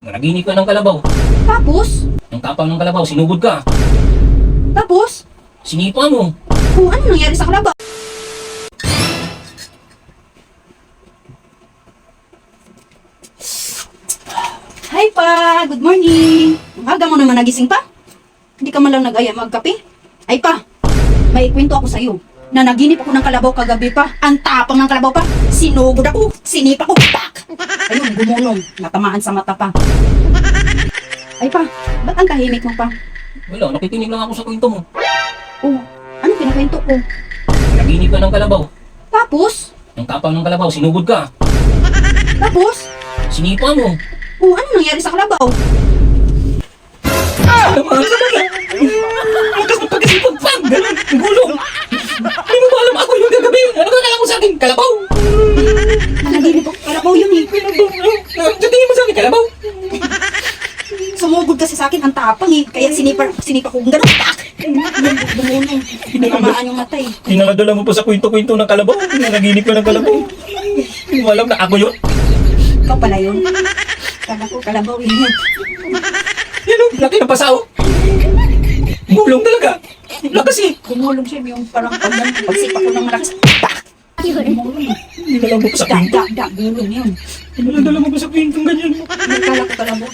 Nanaginip ka ng kalabaw. Tapos? Ang tapang ng kalabaw, sinugod ka. Tapos? Sinipa mo. Kung ano nangyari sa kalabaw? Hi pa! Good morning! Ang aga mo naman nagising pa? Hindi ka man lang nag-aya magkape? Ay pa! May kwento ako sa'yo na naginip ako ng kalabaw kagabi pa. Ang tapang ng kalabaw pa. Sinugod ako. Sinipa ko. Tak! Ayun, gumulong. Natamaan sa mata pa. Ay pa, ba't ang tahimik mo pa? Wala, nakikinig lang ako sa kwento mo. Oh, ano pinakwento ko? Nanaginip ka ng kalabaw. Tapos? Ang tapang ng kalabaw, sinugod ka. Tapos? Sinipa mo. Oh, ano nangyari sa kalabaw? Tama ka na. Lakas ng pagkasipag, pang! Ganun, gulong. Hindi mo ba alam ako yung gagabi? Ano ka kala mo sa akin? Kalabaw? Nanaginip ako. Kalabaw yun eh. Tingin mo sa akin, kalabaw? Sumugod kasi sa akin ang tapang eh. Kaya sinipa ko kung gano'n. Tak! Dumulong. Natamaan yung mata eh. Dinadala mo pa sa kwento-kwento ng kalabaw. Nanaginip ka ng kalabaw. Hindi mo alam na ako yun. Ikaw pala yun. Kala ko kalabaw yun. Yan o, laki ng pasao. Gulong talaga. Lakas eh. Dumulong siya yung parang pagsipa ko ng malakas. Tak! Dumulong eh. Dinadala mo pa sa kwento. Gulong yun. Dinadala mo pa sa kwentong ganyan. Nagkala ko kalabaw.